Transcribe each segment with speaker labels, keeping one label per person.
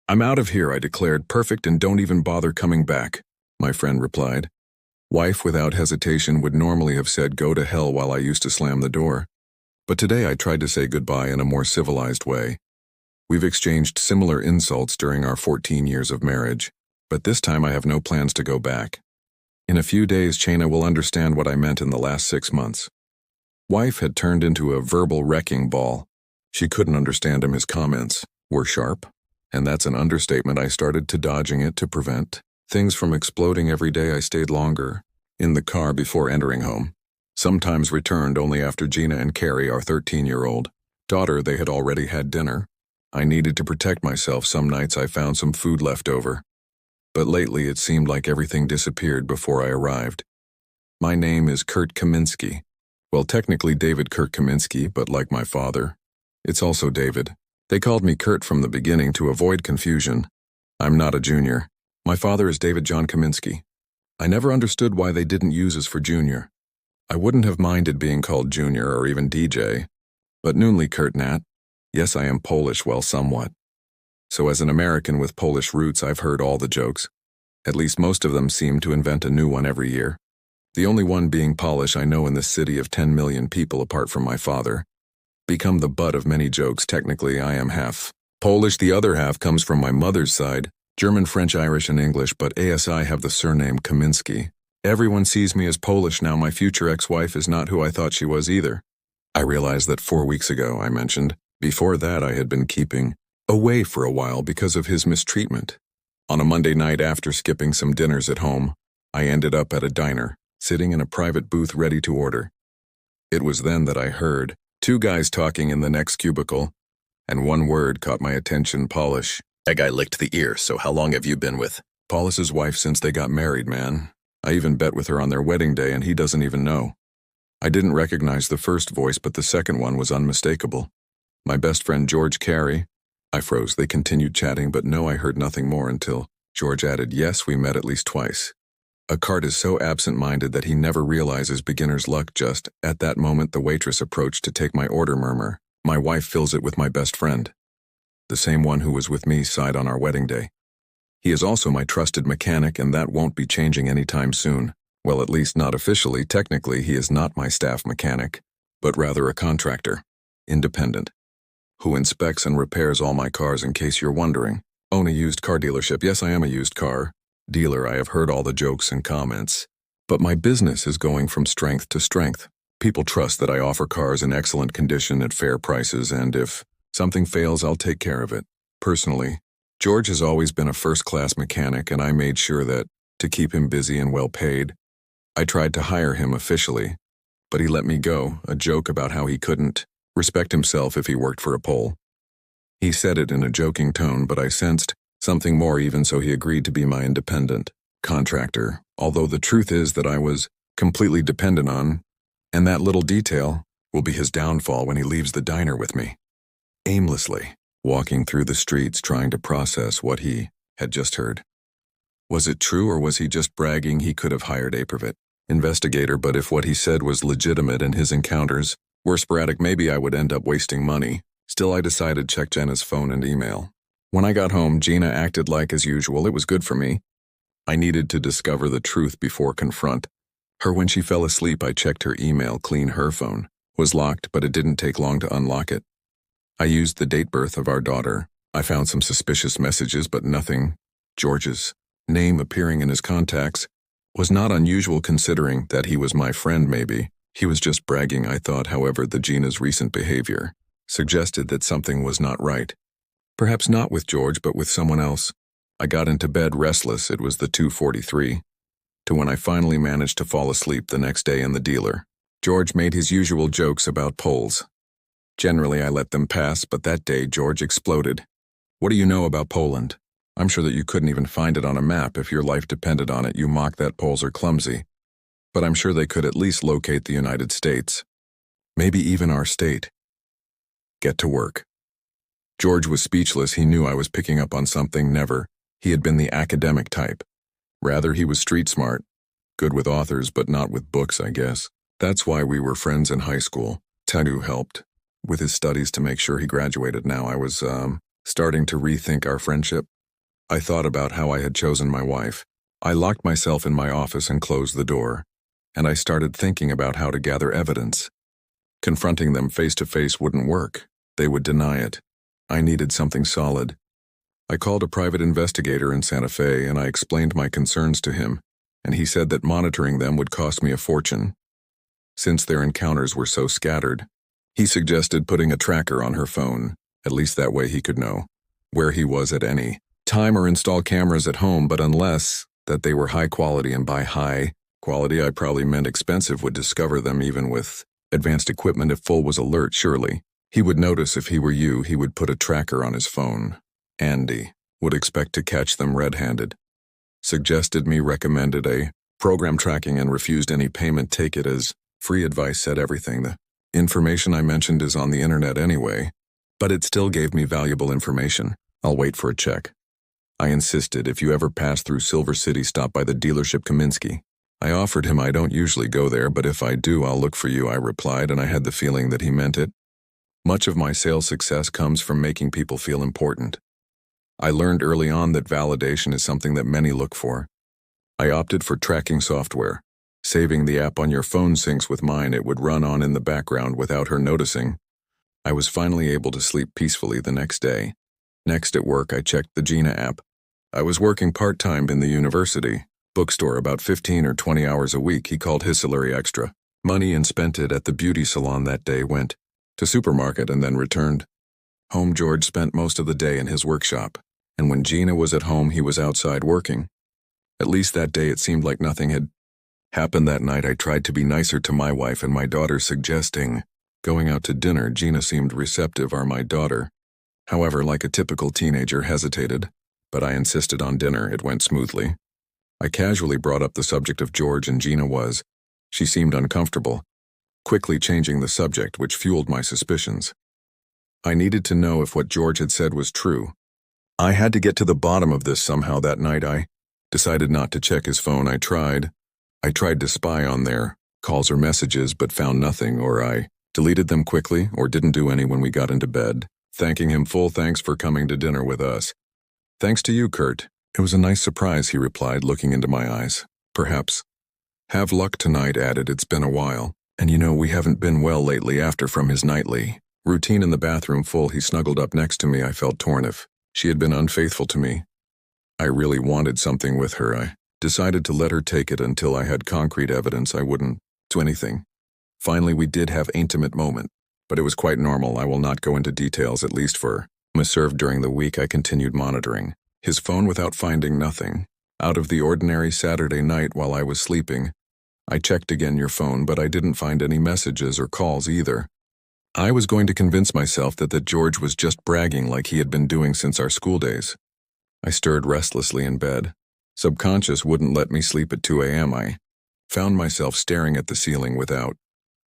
Speaker 1: "I'm out of here," I declared. "Perfect, and don't even bother coming back," my friend replied. Wife, without hesitation, would normally have said go to hell while I used to slam the door. But today I tried to say goodbye in a more civilized way. We've exchanged similar insults during our 14 years of marriage, but this time I have no plans to go back. In a few days, Chaina will understand what I meant in the last 6 months. Wife had turned into a verbal wrecking ball. She couldn't understand him. His comments were sharp, and that's an understatement. I started to dodging it to prevent things from exploding. Every day I stayed longer in the car before entering home. Sometimes returned only after Gina and Carrie, our 13-year-old daughter, they had already had dinner. I needed to protect myself. Some nights I found some food left over. But lately it seemed like everything disappeared before I arrived. My name is Kurt Kaminsky. Well, technically David Kurt Kaminsky, but like my father, it's also David. They called me Kurt from the beginning to avoid confusion. I'm not a junior. My father is David John Kaminsky. I never understood why they didn't use us for junior. I wouldn't have minded being called Junior or even DJ. But Noonly Kurt Nat. Yes, I am Polish, well, somewhat. So as an American with Polish roots, I've heard all the jokes. At least most of them seem to invent a new one every year. The only one being Polish I know in this city of 10 million people apart from my father. Become the butt of many jokes. Technically, I am half Polish. The other half comes from my mother's side, German, French, Irish, and English, but ASI have the surname Kaminsky. Everyone sees me as Polish now. My future ex-wife is not who I thought she was either. I realized that 4 weeks ago, I mentioned. Before that, I had been keeping away for a while because of his mistreatment. On a Monday night, after skipping some dinners at home, I ended up at a diner, sitting in a private booth ready to order. It was then that I heard 2 guys talking in the next cubicle, and one word caught my attention: Polish. That guy licked the ear. "So how long have you been with Polish's wife?" "Since they got married, man. I even bet with her on their wedding day, and he doesn't even know." I didn't recognize the first voice, but the second one was unmistakable. My best friend George Carey. I froze. They continued chatting, but no, I heard nothing more until George added, "Yes, we met at least twice." A card is so absent-minded that he never realizes beginner's luck. Just at that moment, the waitress approached to take my order. Murmur. My wife fills it with my best friend. The same one who was with me side on our wedding day. He is also my trusted mechanic, and that won't be changing anytime soon. Well, at least not officially. Technically, he is not my staff mechanic, but rather a contractor, independent, who inspects and repairs all my cars. In case you're wondering, own a used car dealership. Yes, I am a used car dealer. I have heard all the jokes and comments, but my business is going from strength to strength. People trust that I offer cars in excellent condition at fair prices, and if something fails, I'll take care of it. Personally, George has always been a first-class mechanic, and I made sure that, to keep him busy and well paid, I tried to hire him officially, but he let me go. A joke about how he couldn't respect himself if he worked for a Pole. He said it in a joking tone, but I sensed something more, even so he agreed to be my independent contractor, although the truth is that I was completely dependent on, and that little detail will be his downfall when he leaves the diner with me. Aimlessly walking through the streets, trying to process what he had just heard. Was it true, or was he just bragging? He could have hired a private investigator, but if what he said was legitimate and his encounters were sporadic, maybe I would end up wasting money. Still, I decided to check Jenna's phone and email. When I got home, Gina acted like as usual. It was good for me. I needed to discover the truth before confront her. When she fell asleep, I checked her email. Clean. Her phone was locked, but it didn't take long to unlock it. I used the date birth of our daughter. I found some suspicious messages, but nothing. George's name appearing in his contacts was not unusual considering that he was my friend. Maybe he was just bragging, I thought. However, the Gina's recent behavior suggested that something was not right. Perhaps not with George, but with someone else. I got into bed restless. It was the 2:43 to when I finally managed to fall asleep the next day in the dealer. George made his usual jokes about Poles. Generally, I let them pass, but that day George exploded. "What do you know about Poland? I'm sure that you couldn't even find it on a map if your life depended on it. You mock that Poles are clumsy. But I'm sure they could at least locate the United States. Maybe even our state. Get to work." George was speechless. He knew I was picking up on something. Never. He had been the academic type. Rather, he was street smart. Good with authors, but not with books, I guess. That's why we were friends in high school. Tadu helped with his studies to make sure he graduated. Now I was, starting to rethink our friendship. I thought about how I had chosen my wife. I locked myself in my office and closed the door, and I started thinking about how to gather evidence. Confronting them face to face wouldn't work. They would deny it. I needed something solid. I called a private investigator in Santa Fe and I explained my concerns to him, and he said that monitoring them would cost me a fortune. Since their encounters were so scattered, he suggested putting a tracker on her phone, at least that way he could know where he was at any time, or install cameras at home, but unless that they were high quality, and by high quality I probably meant expensive, would discover them even with advanced equipment if full was alert. Surely he would notice. If he were you, he would put a tracker on his phone. Andy would expect to catch them red-handed. Suggested me, recommended a program tracking, and refused any payment. Take it as free advice. Said everything the information I mentioned is on the internet anyway, but it still gave me valuable information. I'll wait for a check. I insisted. If you ever pass through Silver City, stop by the dealership Kaminsky. I offered him. I don't usually go there, but if I do, I'll look for you, I replied, and I had the feeling that he meant it. Much of my sales success comes from making people feel important. I learned early on that validation is something that many look for. I opted for tracking software. Saving the app on your phone syncs with mine. It would run on in the background without her noticing. I was finally able to sleep peacefully the next day. Next, at work, I checked the Gina app. I was working part-time in the university bookstore, about 15 or 20 hours a week. He called his salary extra money and spent it at the beauty salon that day, went to supermarket, and then returned home. George spent most of the day in his workshop, and when Gina was at home, he was outside working. At least that day it seemed like nothing had happened. That night I tried to be nicer to my wife and my daughter, suggesting going out to dinner. Gina seemed receptive, or my daughter, however, like a typical teenager, hesitated, but I insisted on dinner. It went smoothly. I casually brought up the subject of George, and Gina was. She seemed uncomfortable, quickly changing the subject, which fueled my suspicions. I needed to know if what George had said was true. I had to get to the bottom of this somehow. That night I decided not to check his phone. I tried to spy on their calls or messages, but found nothing, or I deleted them quickly, or didn't do any when we got into bed, thanking him full thanks for coming to dinner with us. Thanks to you, Kurt. It was a nice surprise, he replied, looking into my eyes. Perhaps. Have luck tonight, added. It's been a while, and you know we haven't been well lately. After from his nightly routine in the bathroom full, he snuggled up next to me. I felt torn. If she had been unfaithful to me, I really wanted something with her. I decided to let her take it until I had concrete evidence. I wouldn't do anything. Finally, we did have an intimate moment, but it was quite normal. I will not go into details, at least for served. During the week, I continued monitoring his phone without finding nothing out of the ordinary. Saturday night, while I was sleeping, I checked again your phone, but I didn't find any messages or calls either. I was going to convince myself that George was just bragging like he had been doing since our school days. I stirred restlessly in bed. Subconscious wouldn't let me sleep at 2 a.m. I found myself staring at the ceiling without.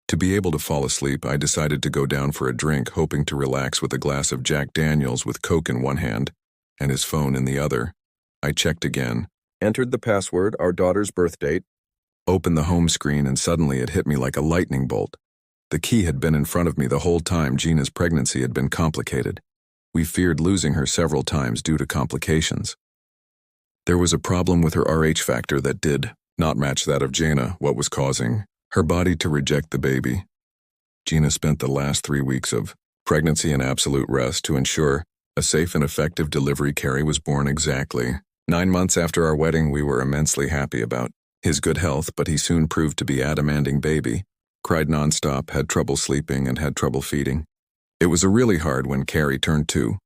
Speaker 1: To be able to fall asleep, I decided to go down for a drink, hoping to relax with a glass of Jack Daniels with Coke in one hand and his phone in the other. I checked again, entered the password, our daughter's birth date, opened the home screen, and suddenly it hit me like a lightning bolt. The key had been in front of me the whole time. Gina's pregnancy had been complicated. We feared losing her several times due to complications. There was a problem with her RH factor that did not match that of Jana, what was causing her body to reject the baby. Gina spent the last 3 weeks of pregnancy in absolute rest to ensure a safe and effective delivery. Carrie was born exactly 9 months after our wedding. We were immensely happy about his good health, but he soon proved to be a demanding baby. Cried nonstop, had trouble sleeping, and had trouble feeding. It was really hard when Carrie turned 2.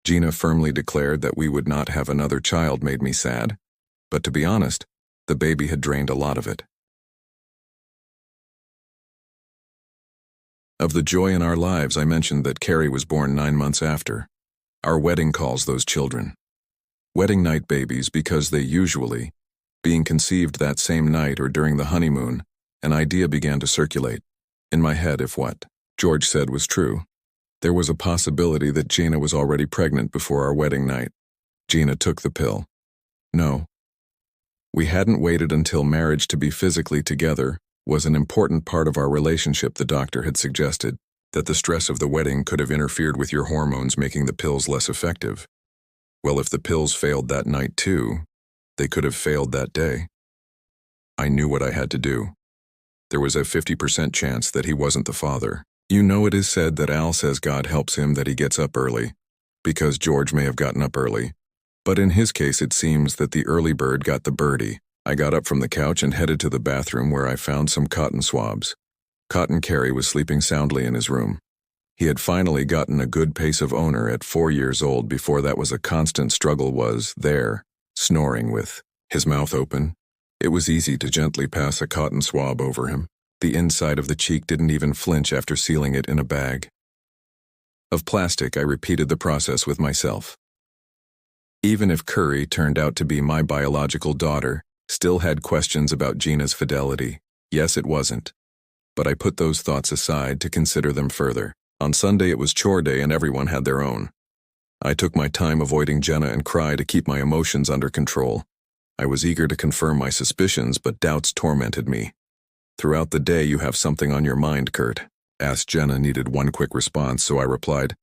Speaker 1: Gina firmly declared that we would not have another child. Made me sad, but to be honest, the baby had drained a lot of it. Of the joy in our lives, I mentioned that Carrie was born 9 months after our wedding. Calls those children wedding night babies because they usually being conceived that same night or during the honeymoon. An idea began to circulate in my head. If what George said was true, there was a possibility that Gina was already pregnant before our wedding night. Gina took the pill. No. We hadn't waited until marriage to be physically together was an important part of our relationship. The doctor had suggested that the stress of the wedding could have interfered with your hormones, making the pills less effective. Well, if the pills failed that night too, they could have failed that day. I knew what I had to do. There was a 50% chance that he wasn't the father. You know, it is said that Al says God helps him that he gets up early, because George may have gotten up early. But in his case, it seems that the early bird got the birdie. I got up from the couch and headed to the bathroom where I found some cotton swabs. Cotton Carey was sleeping soundly in his room. He had finally gotten a good pace of owner at 4 years old. Before that was a constant struggle, was there, snoring with his mouth open. It was easy to gently pass a cotton swab over him. The inside of the cheek didn't even flinch after sealing it in a bag of plastic. I repeated the process with myself. Even if Curry turned out to be my biological daughter, still had questions about Gina's fidelity. Yes, it wasn't. But I put those thoughts aside to consider them further. On Sunday it was chore day and everyone had their own. I took my time avoiding Jenna and Cry to keep my emotions under control. I was eager to confirm my suspicions, but doubts tormented me. Throughout the day you have something on your mind, Kurt? Asked Jenna. Needed one quick response, so I replied,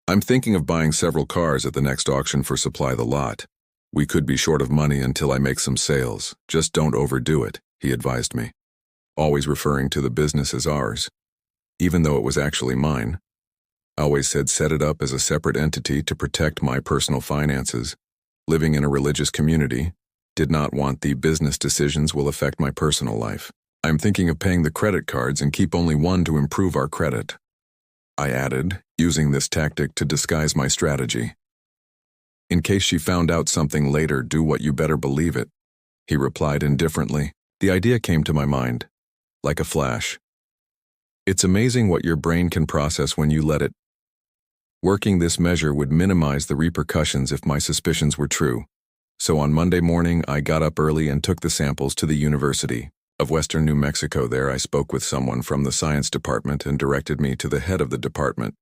Speaker 1: I'm thinking of buying several cars at the next auction for Supply the Lot. We could be short of money until I make some sales. Just don't overdo it, he advised me. Always referring to the business as ours, even though it was actually mine. I always said set it up as a separate entity to protect my personal finances. Living in a religious community, did not want the business decisions will affect my personal life. I'm thinking of paying the credit cards and keep only one to improve our credit, I added, using this tactic to disguise my strategy. In case she found out something later, do what you better believe it, he replied indifferently. The idea came to my mind, like a flash. It's amazing what your brain can process when you let it. Working this measure would minimize the repercussions if my suspicions were true. So on Monday morning, I got up early and took the samples to the University of Western New Mexico. There I spoke with someone from the science department and directed me to the head of the department,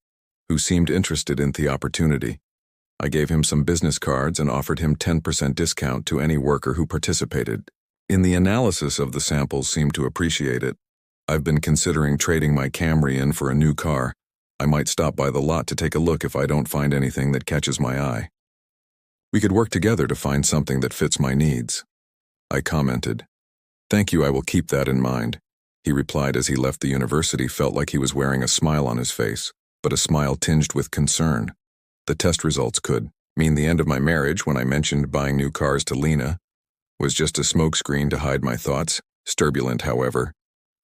Speaker 1: who seemed interested in the opportunity. I gave him some business cards and offered him 10% discount to any worker who participated. In the analysis of the samples, seemed to appreciate it. I've been considering trading my Camry in for a new car. I might stop by the lot to take a look if I don't find anything that catches my eye. We could work together to find something that fits my needs, I commented. Thank you, I will keep that in mind, he replied as he left the university. Felt like he was wearing a smile on his face, but a smile tinged with concern. The test results could mean the end of my marriage. When I mentioned buying new cars to Lena, was just a smokescreen to hide my thoughts. Turbulent, however.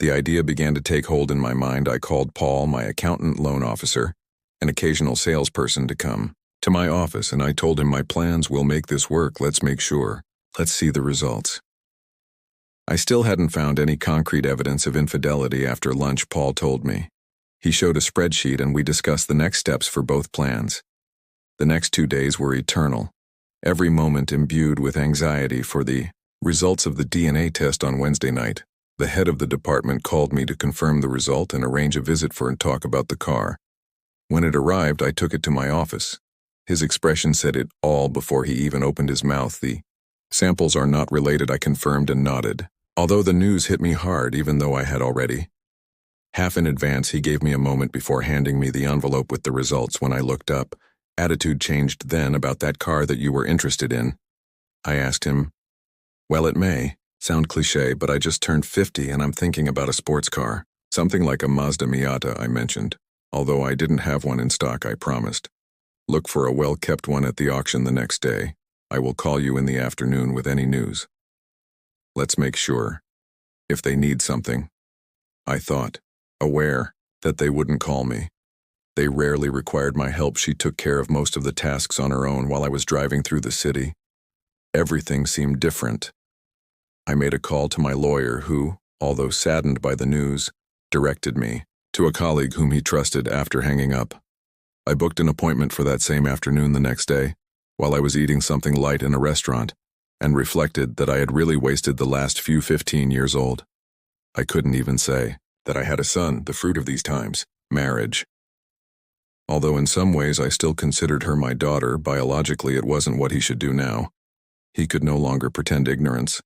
Speaker 1: The idea began to take hold in my mind. I called Paul, my accountant loan officer, an occasional salesperson, to come to my office, and I told him my plans. Will make this work. Let's make sure. Let's see the results. I still hadn't found any concrete evidence of infidelity after lunch, Paul told me. He showed a spreadsheet and we discussed the next steps for both plans. The next 2 days were eternal, every moment imbued with anxiety for the results of the DNA test. On Wednesday night, the head of the department called me to confirm the result and arrange a visit for and talk about the car. When it arrived, I took it to my office. His expression said it all before he even opened his mouth. The samples are not related, I confirmed and nodded. Although the news hit me hard, even though I had already. Half in advance, he gave me a moment before handing me the envelope with the results. When I looked up, attitude changed then. About that car that you were interested in, I asked him. Well, it may sound cliche, but I just turned 50 and I'm thinking about a sports car. Something like a Mazda Miata, I mentioned. Although I didn't have one in stock, I promised. Look for a well-kept one at the auction the next day. I will call you in the afternoon with any news. Let's make sure. If they need something. I thought, aware that they wouldn't call me. They rarely required my help. She took care of most of the tasks on her own while I was driving through the city. Everything seemed different. I made a call to my lawyer who, although saddened by the news, directed me to a colleague whom he trusted. After hanging up, I booked an appointment for that same afternoon the next day, while I was eating something light in a restaurant, and reflected that I had really wasted the last 15 years old. I couldn't even say that I had a son, the fruit of these times, marriage. Although in some ways I still considered her my daughter, biologically it wasn't what he should do now. He could no longer pretend ignorance.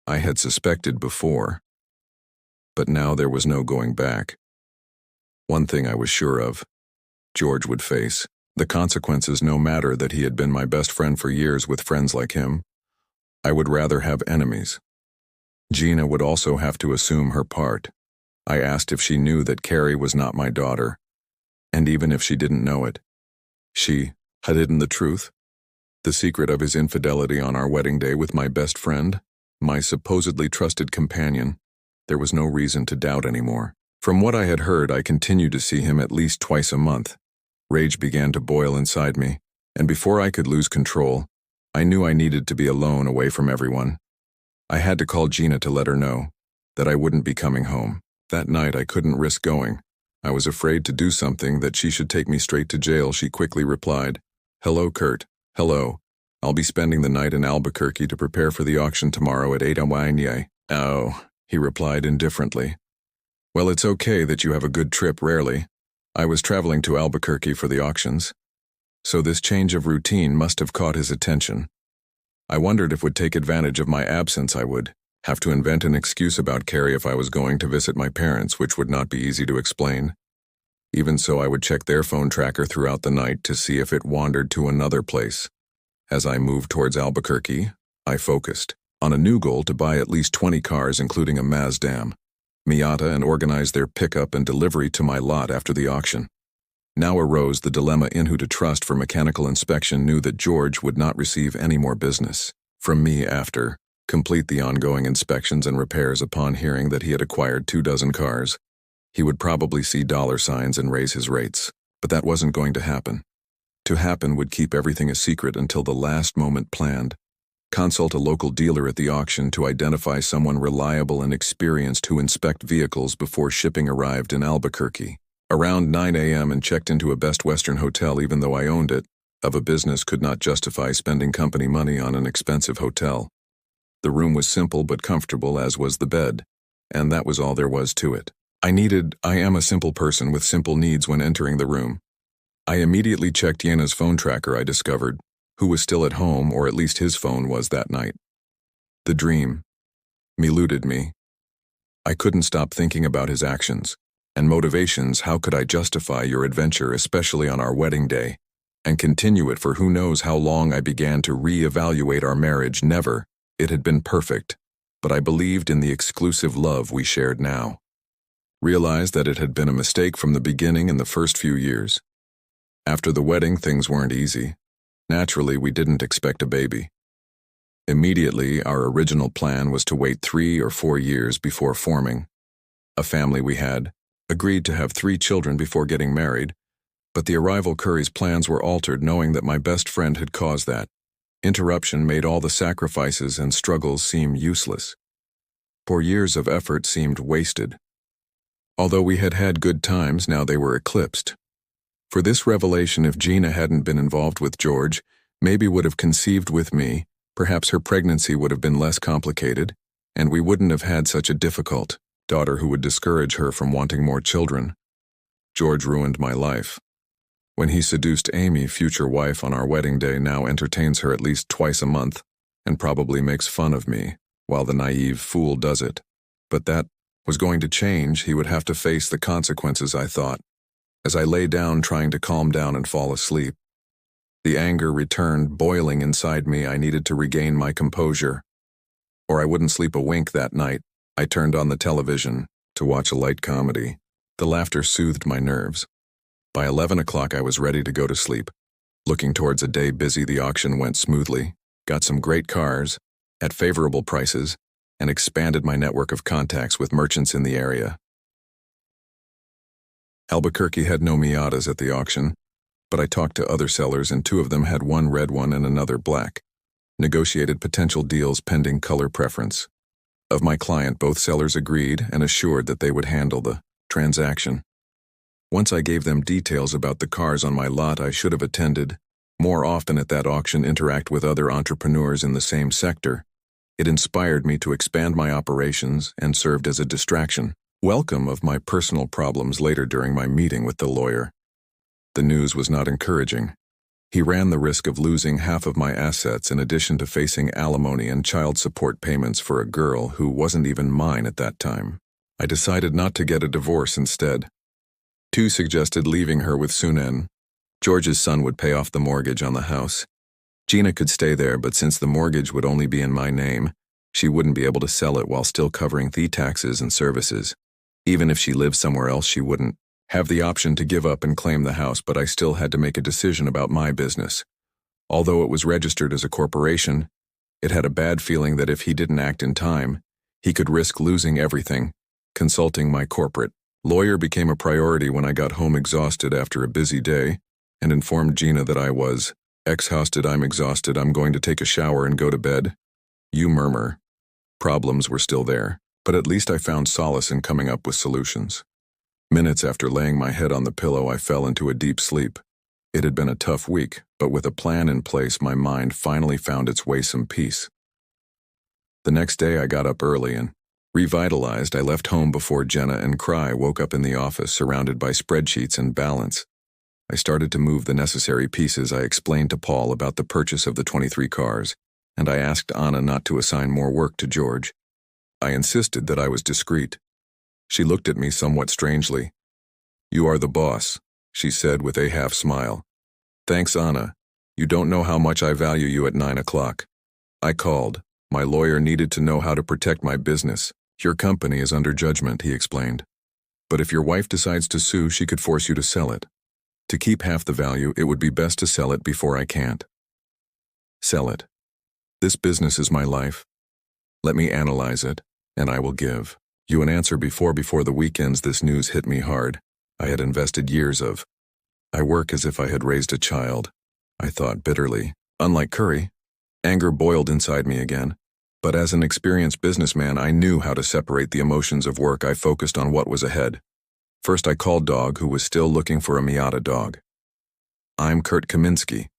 Speaker 1: I had suspected before, but now there was no going back. One thing I was sure of, George would face The consequences no matter that he had been my best friend for years with friends like him. I would rather have enemies. Gina would also have to assume her part. I asked if she knew that Carrie was not my daughter, and even if she didn't know it, she had hidden the truth, the secret of his infidelity on our wedding day with my best friend, my supposedly trusted companion. There was no reason to doubt anymore. From what I had heard, I continued to see him at least twice a month. Rage began to boil inside me, and before I could lose control, I knew I needed to be alone away from everyone. I had to call Gina to let her know that I wouldn't be coming home. That night I couldn't risk going. I was afraid to do something that she should take me straight to jail. She quickly replied, "Hello, Kurt. Hello. I'll be spending the night in Albuquerque to prepare for the auction tomorrow at 8 a.m. Oh, he replied indifferently. Well, it's okay that you have a good trip rarely. I was traveling to Albuquerque for the auctions, so this change of routine must have caught his attention. I wondered if would take advantage of my absence. I would have to invent an excuse about Carrie if I was going to visit my parents, which would not be easy to explain. Even so, I would check their phone tracker throughout the night to see if it wandered to another place. As I moved towards Albuquerque, I focused on a new goal to buy at least 20 cars, including a Mazda Miata, and organize their pickup and delivery to my lot after the auction. Now arose the dilemma in who to trust. For mechanical inspection knew that George would not receive any more business from me after complete the ongoing inspections and repairs. Upon hearing that he had acquired 24 cars, he would probably see dollar signs and raise his rates. But that wasn't going to happen. To happen would keep everything a secret until the last moment planned. Consult a local dealer at the auction to identify someone reliable and experienced who inspect vehicles before shipping arrived in Albuquerque. Around 9 a.m. and checked into a Best Western hotel. Even though I owned it, of a business could not justify spending company money on an expensive hotel. The room was simple but comfortable, as was the bed, and that was all there was to it. I am a simple person with simple needs. When entering the room, I immediately checked Yena's phone tracker. I discovered who was still at home, or at least his phone was that night. The dream eluded me. I couldn't stop thinking about his actions and motivations. How could I justify your adventure, especially on our wedding day, and continue it for who knows how long? I began to re-evaluate our marriage. Never. It had been perfect, but I believed in the exclusive love we shared now. Realized that it had been a mistake from the beginning in the first few years. After the wedding, things weren't easy. Naturally, we didn't expect a baby. Immediately, our original plan was to wait 3 or 4 years before forming a family. We had agreed to have 3 children before getting married, but the arrival Curry's plans were altered, knowing that my best friend had caused that interruption made all the sacrifices and struggles seem useless. 4 years of effort seemed wasted. Although we had had good times, now they were eclipsed. For this revelation, if Gina hadn't been involved with George, maybe would have conceived with me, perhaps her pregnancy would have been less complicated, and we wouldn't have had such a difficult daughter who would discourage her from wanting more children. George ruined my life. When he seduced Amy, future wife, on our wedding day, now entertains her at least twice a month, and probably makes fun of me, while the naive fool does it. But that was going to change. He would have to face the consequences, I thought. As I lay down trying to calm down and fall asleep, the anger returned, boiling inside me. I needed to regain my composure, or I wouldn't sleep a wink that night. I turned on the television to watch a light comedy. The laughter soothed my nerves. By 11 o'clock, I was ready to go to sleep. Looking towards a day busy, the auction went smoothly, got some great cars at favorable prices, and expanded my network of contacts with merchants in the area. Albuquerque had no Miatas at the auction, but I talked to other sellers, and 2 of them had one red one and another black. Negotiated potential deals pending color preference of my client. Both sellers agreed and assured that they would handle the transaction. Once I gave them details about the cars on my lot, I should have attended more often at that auction, interact with other entrepreneurs in the same sector. It inspired me to expand my operations and served as a distraction. Welcome of my personal problems later during my meeting with the lawyer. The news was not encouraging. He ran the risk of losing half of my assets in addition to facing alimony and child support payments for a girl who wasn't even mine at that time. I decided not to get a divorce instead. 2 suggested leaving her with Sunan, George's son would pay off the mortgage on the house. Gina could stay there, but since the mortgage would only be in my name, she wouldn't be able to sell it while still covering the taxes and services. Even if she lived somewhere else, she wouldn't have the option to give up and claim the house, but I still had to make a decision about my business. Although it was registered as a corporation, it had a bad feeling that if he didn't act in time, he could risk losing everything. Consulting my corporate lawyer became a priority when I got home exhausted after a busy day and informed Gina that I was exhausted. I'm exhausted. I'm going to take a shower and go to bed. You murmur. Problems were still there, but at least I found solace in coming up with solutions. Minutes after laying my head on the pillow, I fell into a deep sleep. It had been a tough week, but with a plan in place, my mind finally found its way some peace. The next day, I got up early and, revitalized, I left home before Jenna and Cry woke up in the office, surrounded by spreadsheets and balance. I started to move the necessary pieces. I explained to Paul about the purchase of the 23 cars, and I asked Anna not to assign more work to George. I insisted that I was discreet. She looked at me somewhat strangely. "You are the boss," she said with a half smile. "Thanks, Anna. You don't know how much I value you at 9 o'clock. I called. My lawyer needed to know how to protect my business. Your company is under judgment," he explained. "But if your wife decides to sue, she could force you to sell it. To keep half the value, it would be best to sell it before I can't." Sell it. This business is my life. Let me analyze it, and I will give you an answer before the weekends. This news hit me hard. I had invested years of. I work as if I had raised a child, I thought bitterly. Unlike Curry, anger boiled inside me again. But as an experienced businessman, I knew how to separate the emotions of work. I focused on what was ahead. First, I called Dog, who was still looking for a Miata dog. "I'm Kurt Kaminsky.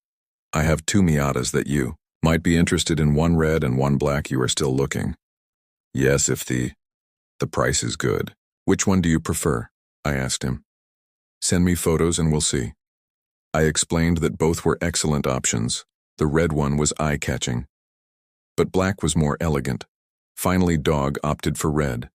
Speaker 1: I have 2 Miatas that you might be interested in, one red and one black. You are still looking?" "Yes, if the price is good." "Which one do you prefer?" I asked him. "Send me photos and we'll see." I explained that both were excellent options. The red one was eye-catching, but black was more elegant. Finally, Dog opted for red.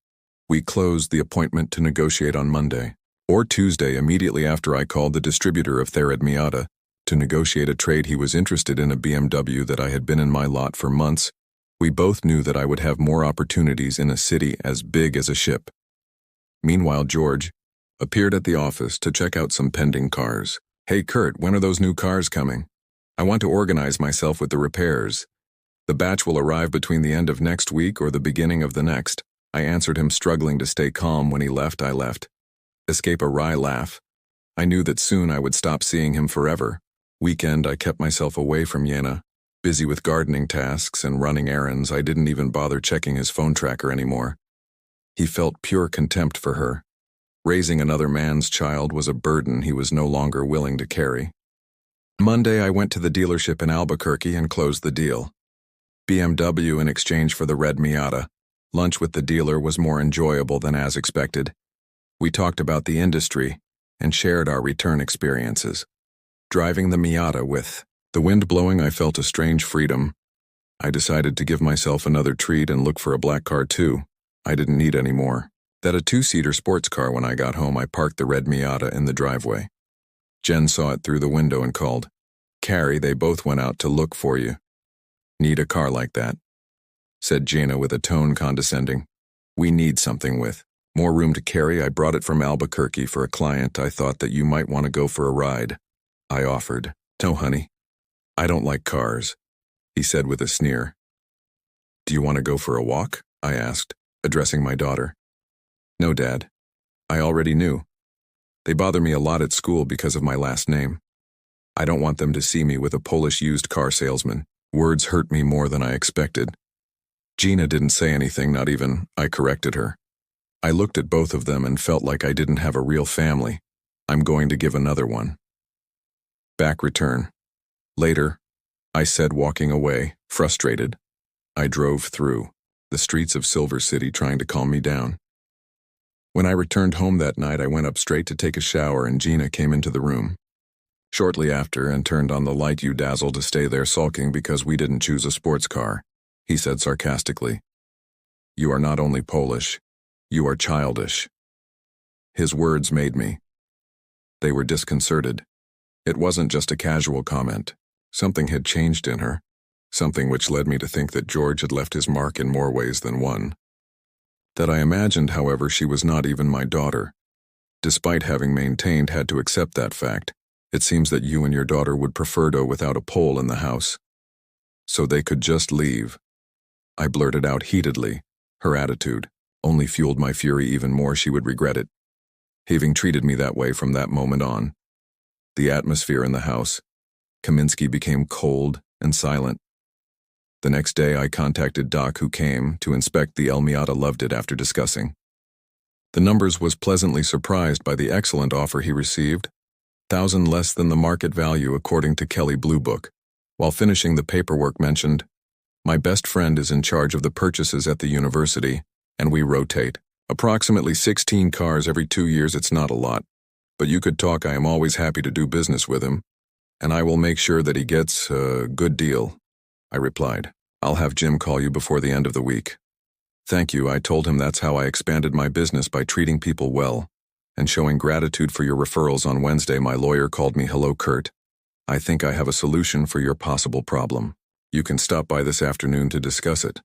Speaker 1: We closed the appointment to negotiate on Monday, or Tuesday, immediately after I called the distributor of Therad Miata to negotiate a trade. He was interested in a BMW that I had been in my lot for months. We both knew that I would have more opportunities in a city as big as a ship. Meanwhile, George appeared at the office to check out some pending cars. "Hey Kurt, when are those new cars coming? I want to organize myself with the repairs. The batch will arrive between the end of next week or the beginning of the next." I answered him, struggling to stay calm. When he left, I left. Escape a wry laugh. I knew that soon I would stop seeing him forever. Weekend, I kept myself away from Jena, busy with gardening tasks and running errands. I didn't even bother checking his phone tracker anymore. He felt pure contempt for her. Raising another man's child was a burden he was no longer willing to carry. Monday, I went to the dealership in Albuquerque and closed the deal. BMW in exchange for the red Miata. Lunch with the dealer was more enjoyable than as expected. We talked about the industry and shared our return experiences. Driving the Miata with the wind blowing, I felt a strange freedom. I decided to give myself another treat and look for a black car too. I didn't need any more. That a 2-seater sports car. When I got home, I parked the red Miata in the driveway. Jen saw it through the window and called, "Carrie, they both went out to look for you." "Need a car like that," said Gina with a tone condescending. "We need something with more room to carry. I brought it from Albuquerque for a client. I thought that you might want to go for a ride," I offered. "No, honey. I don't like cars," he said with a sneer. "Do you want to go for a walk?" I asked, addressing my daughter. "No, Dad. I already knew. They bother me a lot at school because of my last name. I don't want them to see me with a Polish used car salesman." Words hurt me more than I expected. Gina didn't say anything, not even I corrected her. I looked at both of them and felt like I didn't have a real family. I'm going to give another one. Back return. Later, I said, walking away, frustrated. I drove through the streets of Silver City trying to calm me down. When I returned home that night, I went up straight to take a shower and Gina came into the room shortly after and turned on the light. "You dazzle to stay there sulking because we didn't choose a sports car," he said sarcastically. "You are not only Polish, you are childish." His words made me. They were disconcerted. It wasn't just a casual comment. Something had changed in her, something which led me to think that George had left his mark in more ways than one. That I imagined, however, she was not even my daughter. Despite having maintained had to accept that fact, it seems that you and your daughter would prefer to without a pole in the house. So they could just leave. I blurted out heatedly. Her attitude only fueled my fury even more. She would regret it, having treated me that way from that moment on. The atmosphere in the house, Kaminsky, became cold and silent. The next day I contacted Doc, who came to inspect the El Miata. Loved it after discussing the numbers, was pleasantly surprised by the excellent offer he received, 1,000 less than the market value according to Kelly Blue Book. While finishing the paperwork, mentioned, "My best friend is in charge of the purchases at the university, and we rotate. Approximately 16 cars every 2 years. It's not a lot, but you could talk. I am always happy to do business with him, and I will make sure that he gets a good deal," I replied. "I'll have Jim call you before the end of the week." "Thank you," I told him. "That's how I expanded my business, by treating people well and showing gratitude for your referrals." On Wednesday, my lawyer called me. "Hello, Kurt. I think I have a solution for your possible problem. You can stop by this afternoon to discuss it."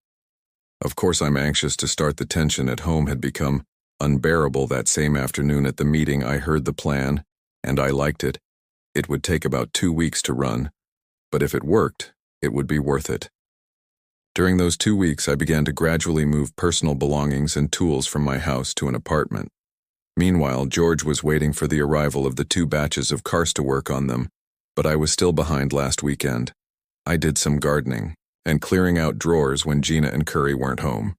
Speaker 1: Of course, I'm anxious to start. The tension at home had become unbearable. That same afternoon at the meeting, I heard the plan, and I liked it. It would take about 2 weeks to run, but if it worked, it would be worth it. During those 2 weeks, I began to gradually move personal belongings and tools from my house to an apartment. Meanwhile, George was waiting for the arrival of the 2 batches of cars to work on them, but I was still behind last weekend. I did some gardening and clearing out drawers when Gina and Curry weren't home.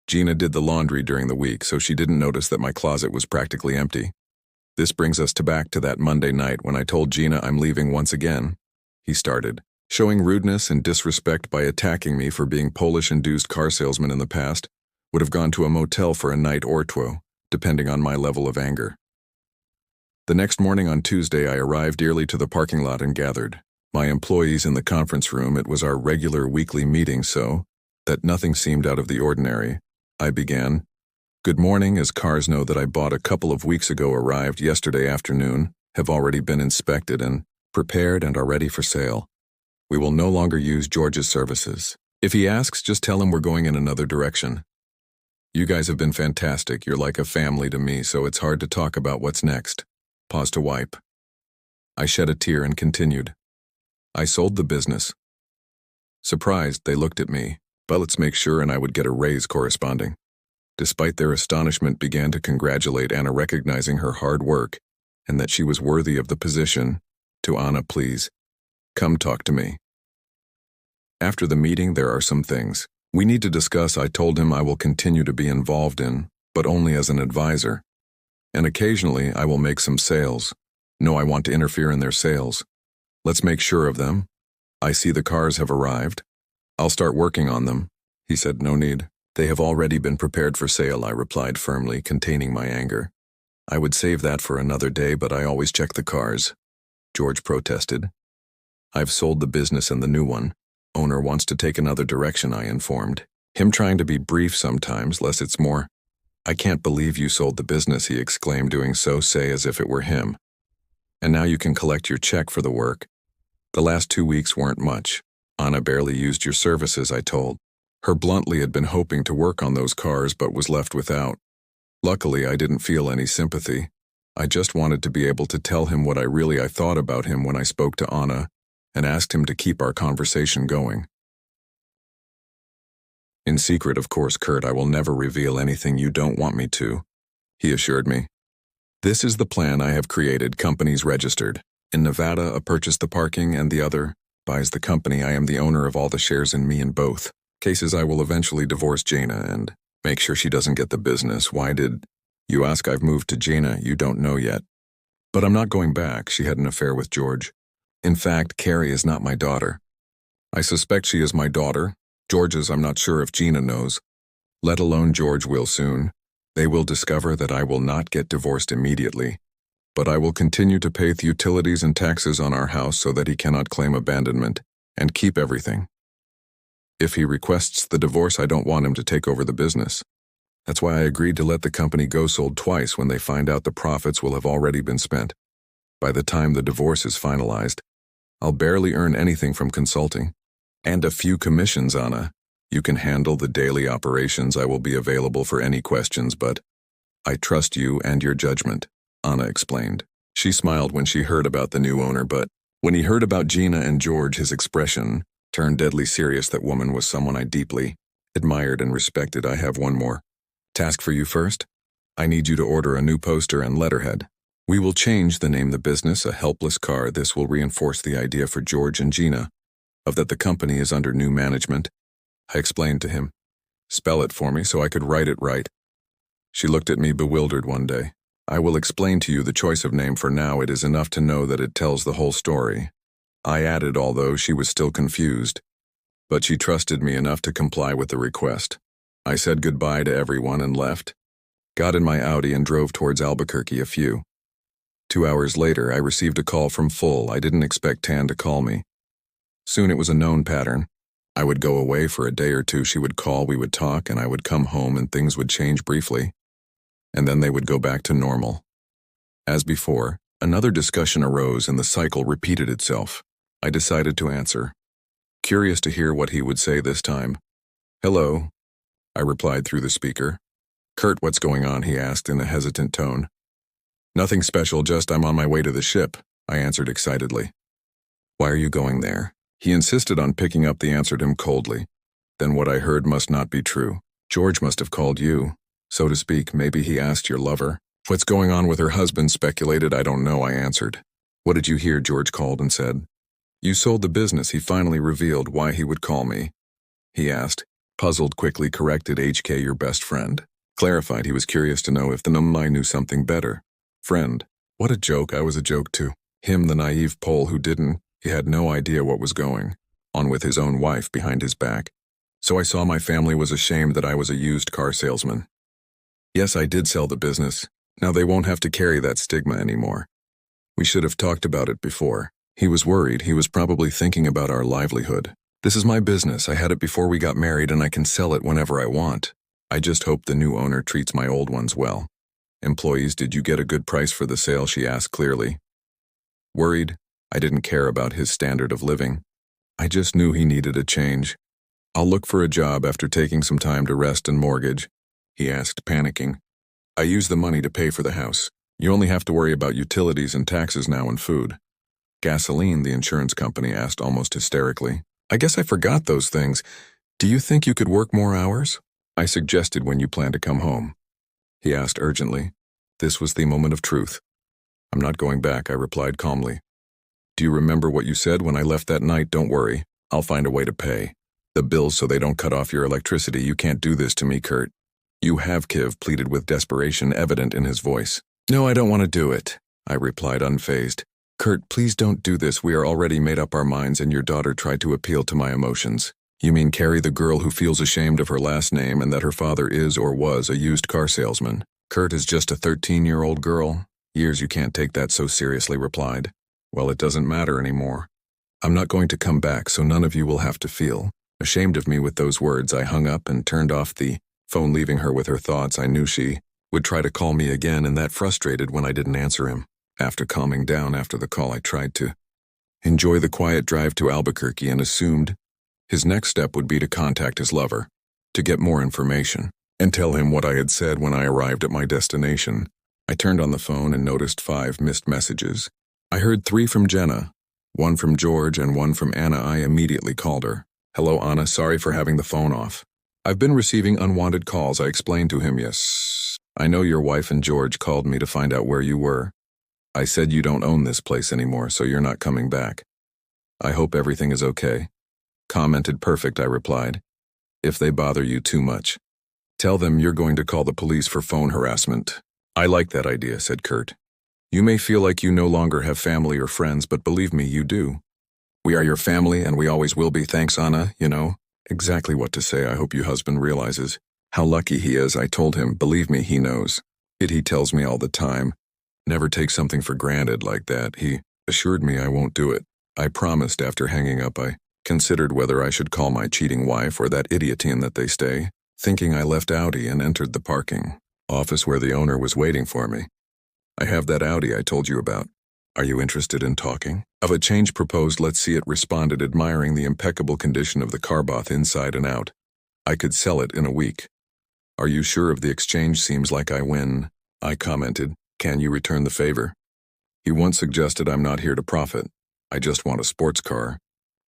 Speaker 1: Gina did the laundry during the week, so she didn't notice that my closet was practically empty. This brings us back to that Monday night when I told Gina I'm leaving once again. He started showing rudeness and disrespect by attacking me for being Polish-induced car salesman in the past. Would have gone to a motel for a night or two, depending on my level of anger. The next morning on Tuesday, I arrived early to the parking lot and gathered my employees in the conference room. It was our regular weekly meeting, so that nothing seemed out of the ordinary. I began, "Good morning. As cars know that I bought a couple of weeks ago arrived yesterday afternoon, have already been inspected and prepared and are ready for sale. We will no longer use George's services. If he asks, just tell him we're going in another direction. You guys have been fantastic. You're like a family to me, so it's hard to talk about what's next." Pause to wipe. I shed a tear and continued, "I sold the business." Surprised, they looked at me, but let's make sure, and I would get a raise corresponding. Despite their astonishment, began to congratulate Anna, recognizing her hard work and that she was worthy of the position. To Anna, "Please, come talk to me. After the meeting, there are some things we need to discuss." I told him I will continue to be involved in, but only as an advisor. And occasionally I will make some sales. No, I want to interfere in their sales. Let's make sure of them. I see the cars have arrived. I'll start working on them. He said, "No need. They have already been prepared for sale," I replied firmly, containing my anger. "I would save that for another day, but I always check the cars." George protested. "I've sold the business and the new one. Owner wants to take another direction," I informed. Him trying to be brief sometimes, less it's more. "I can't believe you sold the business," he exclaimed, doing so, say as if it were him. "And now you can collect your check for the work. The last 2 weeks weren't much. Anna barely used your services," I told. Her bluntly had been hoping to work on those cars but was left without. Luckily, I didn't feel any sympathy. I just wanted to be able to tell him what I thought about him when I spoke to Anna and asked him to keep our conversation going. "In secret, of course, Kurt. I will never reveal anything you don't want me to," he assured me. "This is the plan I have created. Companies registered. In Nevada, a purchase the parking and the other buys the company. I am the owner of all the shares in me in both cases. I will eventually divorce Jana and make sure she doesn't get the business." "Why did you ask?" "I've moved to Jana. You don't know yet. But I'm not going back. She had an affair with George. In fact, Carrie is not my daughter. I suspect she is my daughter. George's, I'm not sure if Gina knows. Let alone George will soon. They will discover that I will not get divorced immediately, but I will continue to pay the utilities and taxes on our house so that he cannot claim abandonment and keep everything. If he requests the divorce, I don't want him to take over the business. That's why I agreed to let the company go. Sold twice. When they find out, the profits will have already been spent. By the time the divorce is finalized, I'll barely earn anything from consulting. And a few commissions, Anna. You can handle the daily operations. I will be available for any questions, but I trust you and your judgment, Anna explained. She smiled when she heard about the new owner, but when he heard about Gina and George, his expression turned deadly serious. That woman was someone I deeply admired and respected. I have one more task for you first. I need you to order a new poster and letterhead. We will change the name of the business, A Helpless Car. This will reinforce the idea for George and Gina of that the company is under new management. I explained to him. Spell it for me so I could write it right. She looked at me bewildered one day. I will explain to you the choice of name. For now, it is enough to know that it tells the whole story. I added, although she was still confused. But she trusted me enough to comply with the request. I said goodbye to everyone and left, got in my Audi and drove towards Albuquerque. 2 hours later, I received a call from Full. I didn't expect Tan to call me. Soon it was a known pattern. I would go away for a day or two, she would call, we would talk, and I would come home and things would change briefly. And then they would go back to normal. As before, another discussion arose and the cycle repeated itself. I decided to answer, curious to hear what he would say this time. Hello, I replied through the speaker. Kurt, what's going on? He asked in a hesitant tone. Nothing special, just I'm on my way to the ship, I answered excitedly. Why are you going there? He insisted on picking up. Answered him coldly. Then what I heard must not be true. George must have called you, so to speak. Maybe he asked your lover. What's going on with her husband? Speculated. I don't know, I answered. What did you hear? George called and said. You sold the business. He finally revealed why he would call me. He asked, puzzled, quickly corrected. HK, your best friend. Clarified he was curious to know if the I knew something better. Friend. What a joke. I was a joke too. Him, the naive Pole who didn't. He had no idea what was going on with his own wife behind his back. So I saw my family was ashamed that I was a used car salesman. Yes, I did sell the business. Now they won't have to carry that stigma anymore. We should have talked about it before. He was worried. He was probably thinking about our livelihood. This is my business. I had it before we got married and I can sell it whenever I want. I just hope the new owner treats my old ones well. Employees, did you get a good price for the sale? She asked clearly. Worried. I didn't care about his standard of living. I just knew he needed a change. I'll look for a job after taking some time to rest and mortgage, he asked, panicking. I use the money to pay for the house. You only have to worry about utilities and taxes now and food. Gasoline, the insurance company asked almost hysterically. I guess I forgot those things. Do you think you could work more hours? I suggested. When you plan to come home? He asked urgently. This was the moment of truth. I'm not going back, I replied calmly. Do you remember what you said when I left that night? Don't worry, I'll find a way to pay the bills so they don't cut off your electricity. You can't do this to me, Kurt. You have, Kiv pleaded with desperation evident in his voice. No, I don't want to do it, I replied unfazed. Kurt, please don't do this. We are already made up our minds and your daughter tried to appeal to my emotions. You mean Carrie, the girl who feels ashamed of her last name and that her father is or was a used car salesman? Kurt is just a 13-year-old girl. Years, you can't take that so seriously, replied. Well, it doesn't matter anymore. I'm not going to come back, so none of you will have to feel ashamed of me. With those words, I hung up and turned off the phone, leaving her with her thoughts. I knew she would try to call me again, and that frustrated when I didn't answer him. After calming down after the call, I tried to enjoy the quiet drive to Albuquerque and assumed his next step would be to contact his lover, to get more information, and tell him what I had said when I arrived at my destination. I turned on the phone and noticed 5 missed messages. I heard 3 from Jenna, 1 from George, and 1 from Anna. I immediately called her. Hello, Anna, sorry for having the phone off. I've been receiving unwanted calls, I explained to him. Yes, I know your wife and George called me to find out where you were. I said you don't own this place anymore, so you're not coming back. I hope everything is okay. Commented. Perfect, I replied. If they bother you too much, tell them you're going to call the police for phone harassment. I like that idea, said Kurt. You may feel like you no longer have family or friends, but believe me, you do. We are your family and we always will be. Thanks, Anna, you know. Exactly what to say. I hope your husband realizes how lucky he is. I told him, believe me, he knows. He tells me all the time. Never take something for granted like that. He assured me I won't do it. I promised. After hanging up, I considered whether I should call my cheating wife or that idiotine that they stay, thinking I left Audi and entered the parking office where the owner was waiting for me. I have that Audi I told you about. Are you interested in talking? Of a change proposed, let's see it, responded, admiring the impeccable condition of the car both inside and out. I could sell it in a week. Are you sure of the exchange? Seems like I win. I commented, can you return the favor? He once suggested I'm not here to profit. I just want a sports car.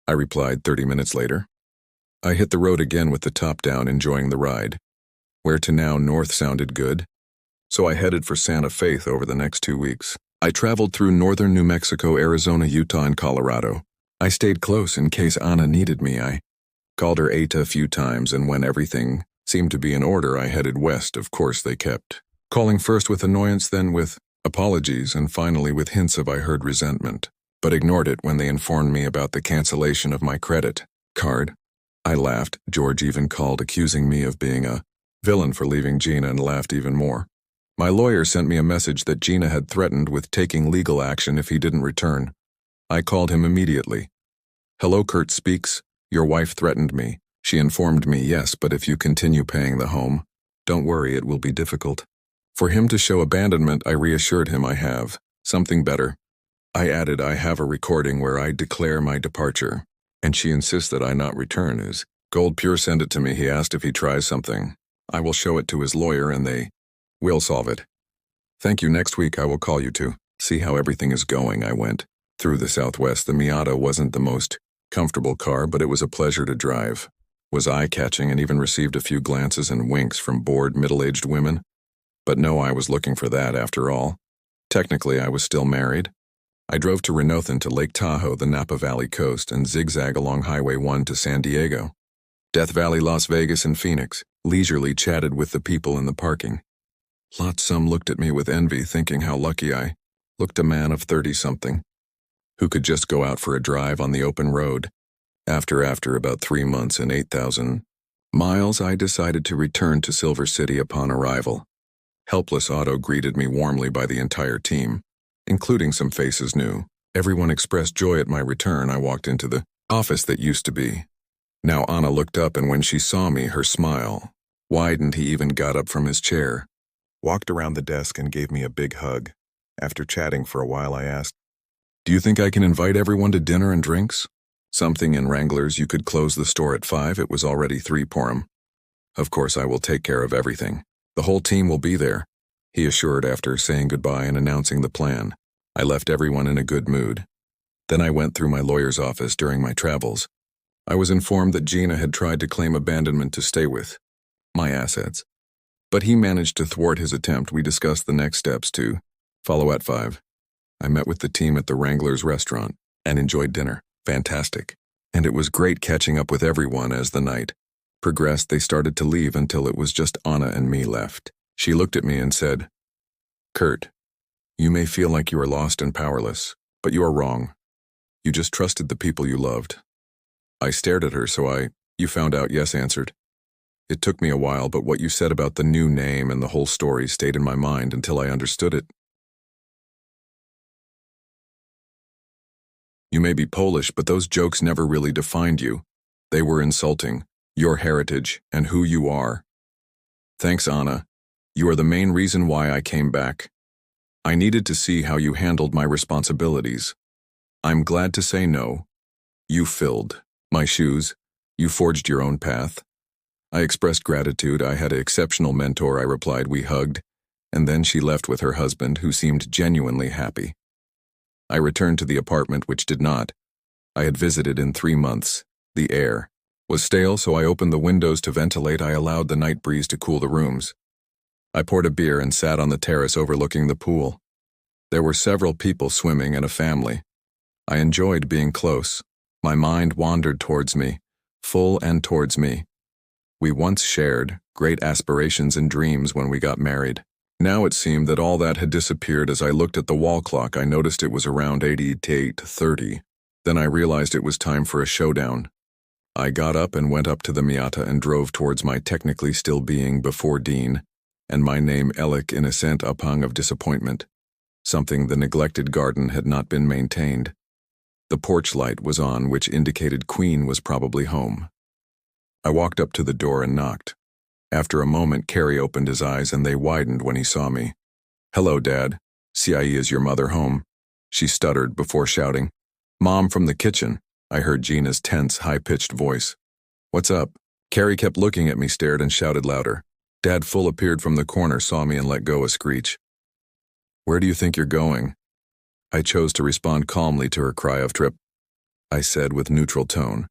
Speaker 1: I replied 30 minutes later. I hit the road again with the top down, enjoying the ride. Where to now? North sounded good. So I headed for Santa Fe over the next 2 weeks. I traveled through northern New Mexico, Arizona, Utah, and Colorado. I stayed close in case Anna needed me. I called her Eta a few times, and when everything seemed to be in order, I headed west. Of course, they kept calling, first with annoyance, then with apologies, and finally with hints of I heard resentment, but ignored it when they informed me about the cancellation of my credit card. I laughed. George even called, accusing me of being a villain for leaving Gina, and laughed even more. My lawyer sent me a message that Gina had threatened with taking legal action if he didn't return. I called him immediately. Hello, Kurt speaks. Your wife threatened me. She informed me, yes, but if you continue paying the home, don't worry, it will be difficult. For him to show abandonment, I reassured him I have something better. I added, I have a recording where I declare my departure, and she insists that I not return. Is gold pure? Send it to me. He asked if he tries something. I will show it to his lawyer and they will solve it. Thank you. Next week I will call you to see how everything is going. I went through the Southwest. The Miata wasn't the most comfortable car, but it was a pleasure to drive. Was eye-catching, and even received a few glances and winks from bored middle-aged women. But no, I was looking for that after all. Technically, I was still married. I drove to Renothon, to Lake Tahoe, the Napa Valley coast, and zigzag along Highway 1 to San Diego, Death Valley, Las Vegas, and Phoenix. Leisurely chatted with the people in the parking. Some looked at me with envy, thinking how lucky I looked, a man of 30-something, who could just go out for a drive on the open road. After about 3 months and 8,000 miles, I decided to return to Silver City upon arrival. Helpless Otto greeted me warmly by the entire team, including some faces new. Everyone expressed joy at my return. I walked into the office that used to be. Now Anna looked up, and when she saw me, her smile widened. He even got up from his chair, walked around the desk, and gave me a big hug. After chatting for a while, I asked, do you think I can invite everyone to dinner and drinks? Something in Wranglers. You could close the store at 5. It was already 3 p.m. Of course, I will take care of everything. The whole team will be there, he assured after saying goodbye and announcing the plan. I left everyone in a good mood. Then I went through my lawyer's office. During my travels, I was informed that Gina had tried to claim abandonment to stay with my assets, but he managed to thwart his attempt. We discussed the next steps to follow at 5. I met with the team at the Wranglers restaurant and enjoyed dinner. Fantastic. And it was great catching up with everyone. As the night progressed, they started to leave until it was just Anna and me left. She looked at me and said, Kurt, you may feel like you are lost and powerless, but you are wrong. You just trusted the people you loved. I stared at her. You found out? Yes, answered. It took me a while, but what you said about the new name and the whole story stayed in my mind until I understood it. You may be Polish, but those jokes never really defined you. They were insulting your heritage and who you are. Thanks, Anna. You are the main reason why I came back. I needed to see how you handled my responsibilities. I'm glad to say no. You filled my shoes. You forged your own path. I expressed gratitude. I had an exceptional mentor, I replied. We hugged, and then she left with her husband, who seemed genuinely happy. I returned to the apartment, which did not. I had visited in 3 months. The air was stale, so I opened the windows to ventilate. I allowed the night breeze to cool the rooms. I poured a beer and sat on the terrace overlooking the pool. There were several people swimming and a family. I enjoyed being close. My mind wandered towards me, full and towards me. We once shared great aspirations and dreams when we got married. Now it seemed that all that had disappeared. As I looked at the wall clock, I noticed it was around 8:30. Then I realized it was time for a showdown. I got up and went up to the Miata and drove towards my technically still being before Dean, and my name Alec, in a scent upon of disappointment. Something the neglected garden had not been maintained. The porch light was on, which indicated Queen was probably home. I walked up to the door and knocked. After a moment, Carrie opened his eyes, and they widened when he saw me. Hello, Dad. CIE, is your mother home? She stuttered before shouting, "Mom from the kitchen." I heard Gina's tense, high-pitched voice. "What's up?" Carrie kept looking at me, stared, and shouted louder. Dad full appeared from the corner, saw me, and let go a screech. "Where do you think you're going?" I chose to respond calmly to her cry of "Trip," I said with neutral tone.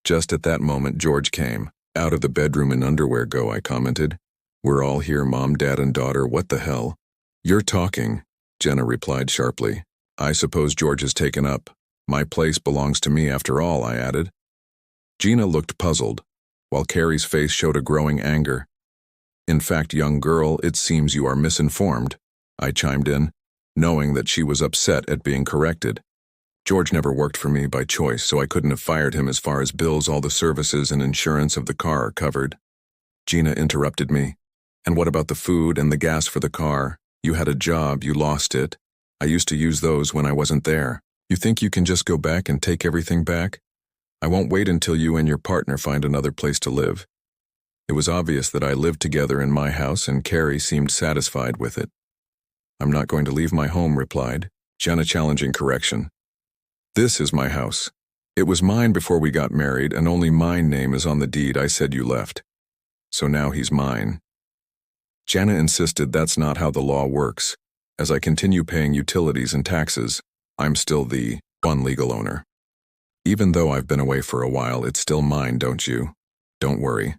Speaker 1: Just at that moment, George came. "Out of the bedroom in underwear, go," I commented. "We're all here, Mom, Dad, and daughter. What the hell?" "You're talking," Jenna replied sharply. "I suppose George has taken up. My place belongs to me after all," I added. Gina looked puzzled, while Carrie's face showed a growing anger. "In fact, young girl, it seems you are misinformed," I chimed in, knowing that she was upset at being corrected. George never worked for me by choice, so I couldn't have fired him. As far as bills, all the services and insurance of the car are covered. Gina interrupted me. "And what about the food and the gas for the car? You had a job, you lost it. I used to use those when I wasn't there. You think you can just go back and take everything back? I won't wait until you and your partner find another place to live." It was obvious that I lived together in my house, and Carrie seemed satisfied with it. "I'm not going to leave my home," replied Jenna, challenging correction. "This is my house. It was mine before we got married, and only my name is on the deed I said you left. So now he's mine." Jenna insisted that's not how the law works. As I continue paying utilities and taxes, I'm still the one legal owner. "Even though I've been away for a while, it's still mine, don't you? Don't worry.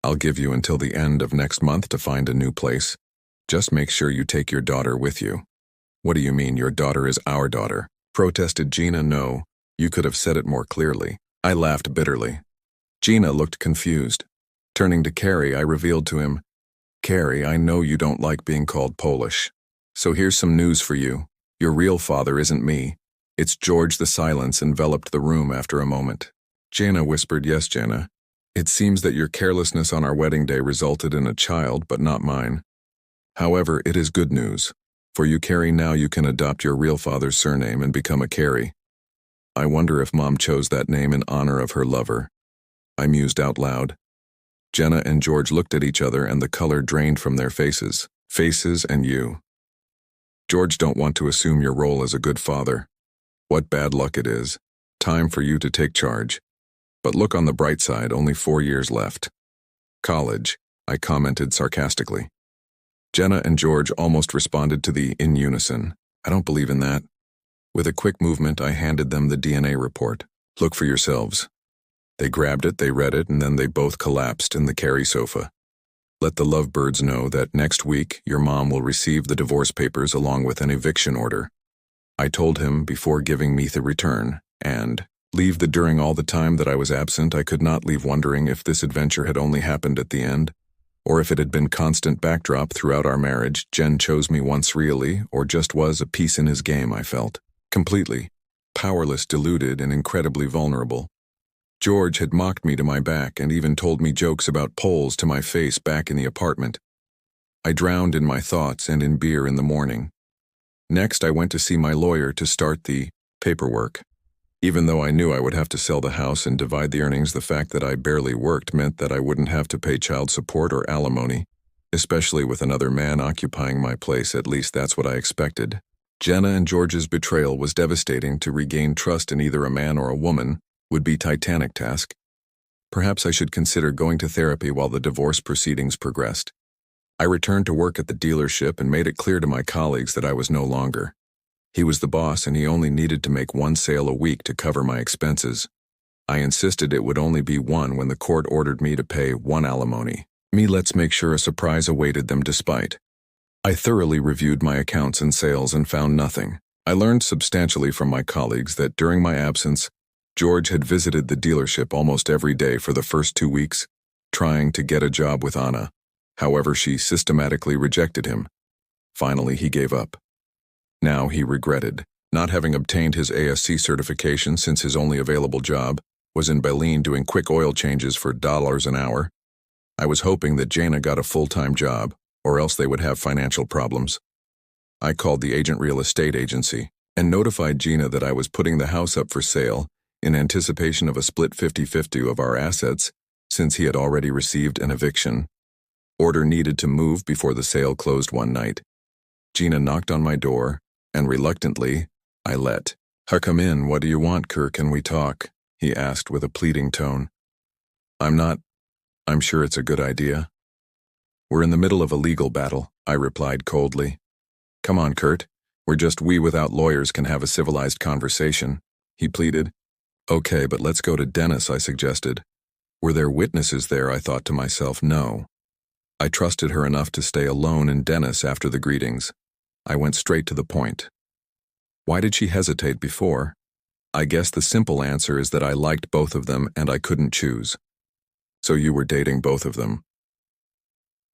Speaker 1: I'll give you until the end of next month to find a new place. Just make sure you take your daughter with you." "What do you mean, your daughter is our daughter?" protested Gina. "No, you could have said it more clearly." I laughed bitterly. Gina looked confused. Turning to Carrie, I revealed to him, "Carrie, I know you don't like being called Polish. So here's some news for you. Your real father isn't me. It's George." The silence enveloped the room after a moment. Jana whispered, "Yes, Jana. It seems that your carelessness on our wedding day resulted in a child, but not mine. However, it is good news. For you, Carrie, now you can adopt your real father's surname and become a Carrie. I wonder if Mom chose that name in honor of her lover." I mused out loud. Jenna and George looked at each other, and the color drained from their faces. "Faces and you. George, don't want to assume your role as a good father. What bad luck it is. Time for you to take charge. But look on the bright side, only 4 years left." "College," I commented sarcastically. Jenna and George almost responded to the in unison. "I don't believe in that." With a quick movement, I handed them the DNA report. "Look for yourselves." They grabbed it, they read it, and then they both collapsed in the Carrie sofa. "Let the lovebirds know that next week your mom will receive the divorce papers along with an eviction order," I told him before giving me the return, and leave the during all the time that I was absent, I could not leave wondering if this adventure had only happened at the end, or if it had been constant backdrop throughout our marriage. Jen chose me once really, or just was a piece in his game, I felt. Completely. Powerless, deluded, and incredibly vulnerable. George had mocked me to my back and even told me jokes about Poles to my face back in the apartment. I drowned in my thoughts and in beer in the morning. Next, I went to see my lawyer to start the paperwork. Even though I knew I would have to sell the house and divide the earnings, the fact that I barely worked meant that I wouldn't have to pay child support or alimony, especially with another man occupying my place. At least that's what I expected. Jenna and George's betrayal was devastating. To regain trust in either a man or a woman would be a titanic task. Perhaps I should consider going to therapy while the divorce proceedings progressed. I returned to work at the dealership and made it clear to my colleagues that I was no longer. He was the boss, and he only needed to make 1 sale a week to cover my expenses. I insisted it would only be 1 when the court ordered me to pay 1 alimony. Let's make sure a surprise awaited them despite. I thoroughly reviewed my accounts and sales and found nothing. I learned substantially from my colleagues that during my absence, George had visited the dealership almost every day for the first 2 weeks, trying to get a job with Anna. However, she systematically rejected him. Finally, he gave up. Now he regretted not having obtained his ASC certification, since his only available job was in Berlin doing quick oil changes for $1 an hour. I was hoping that Jana got a full-time job, or else they would have financial problems. I called the agent real estate agency and notified Gina that I was putting the house up for sale in anticipation of a split 50-50 of our assets, since he had already received an eviction order needed to move before the sale closed one night. Gina knocked on my door and reluctantly, I let her come in. What do you want, Kerr? Can we talk? He asked with a pleading tone. I'm sure it's a good idea. We're in the middle of a legal battle, I replied coldly. Come on, Kurt. We're just we without lawyers can have a civilized conversation, he pleaded. Okay, but let's go to Dennis, I suggested. Were there witnesses there? I thought to myself, no. I trusted her enough to stay alone in Dennis after the greetings. I went straight to the point. Why did she hesitate before? I guess the simple answer is that I liked both of them and I couldn't choose. So you were dating both of them?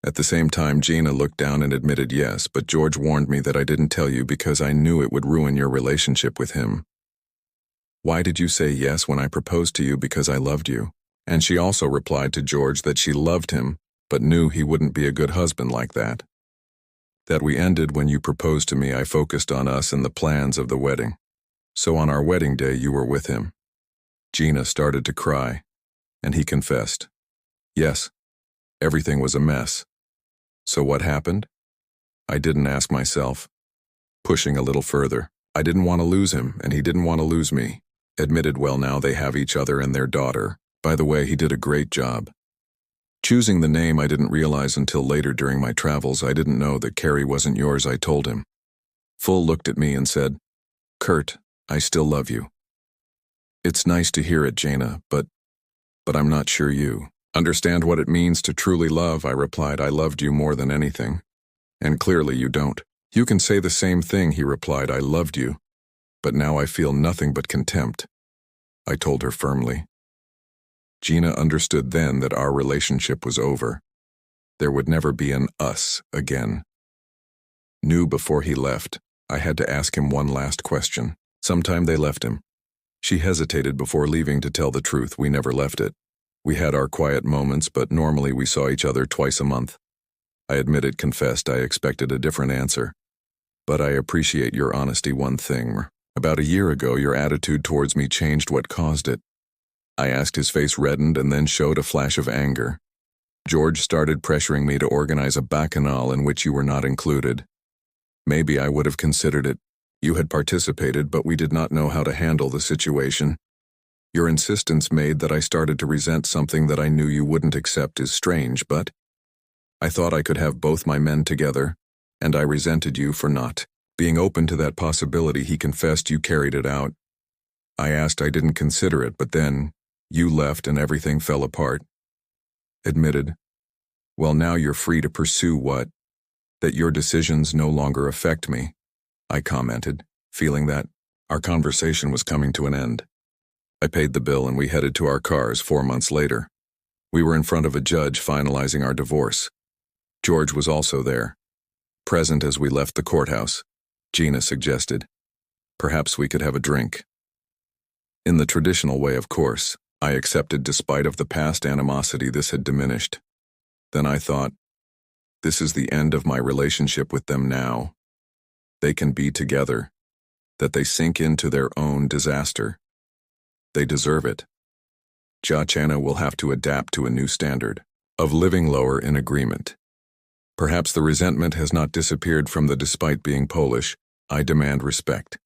Speaker 1: At the same time, Gina looked down and admitted yes, but George warned me that I didn't tell you because I knew it would ruin your relationship with him. Why did you say yes when I proposed to you? Because I loved you. And she also replied to George that she loved him, but knew he wouldn't be a good husband like that. That we ended when you proposed to me. I focused on us and the plans of the wedding. So on our wedding day, you were with him. Gina started to cry, and he confessed. Yes, everything was a mess. So what happened? I didn't ask myself. Pushing a little further, I didn't want to lose him, and he didn't want to lose me. Admitted, well, now they have each other and their daughter. By the way, he did a great job. Choosing the name I didn't realize until later during my travels. I didn't know that Carrie wasn't yours, I told him. Full looked at me and said, Kurt, I still love you. It's nice to hear it, Jaina, but I'm not sure you understand what it means to truly love. I replied, I loved you more than anything. And clearly you don't. You can say the same thing, he replied, I loved you. But now I feel nothing but contempt. I told her firmly. Gina understood then that our relationship was over. There would never be an us again. Knew before he left, I had to ask him one last question. Sometime they left him. She hesitated before leaving to tell the truth. We never left it. We had our quiet moments, but normally we saw each other twice a month. I admitted, confessed I expected a different answer. But I appreciate your honesty. One thing. About a year ago, your attitude towards me changed. What caused it? I asked. His face reddened and then showed a flash of anger. George started pressuring me to organize a bacchanal in which you were not included. Maybe I would have considered it. You had participated, but we did not know how to handle the situation. Your insistence made that I started to resent something that I knew you wouldn't accept. Is strange, but I thought I could have both my men together, and I resented you for not being open to that possibility. He confessed. You carried it out. I asked. I didn't consider it, but then you left and everything fell apart. Admitted. Well, now you're free to pursue what? That your decisions no longer affect me, I commented, feeling that our conversation was coming to an end. I paid the bill and we headed to our cars. 4 months later, we were in front of a judge finalizing our divorce. George was also there. Present as we left the courthouse, Gina suggested, perhaps we could have a drink. In the traditional way, of course, I accepted. Despite of the past animosity, this had diminished. Then I thought, this is the end of my relationship with them now. They can be together. That they sink into their own disaster. They deserve it. Jachana will have to adapt to a new standard of living lower in agreement. Perhaps the resentment has not disappeared from the. Despite being Polish, I demand respect.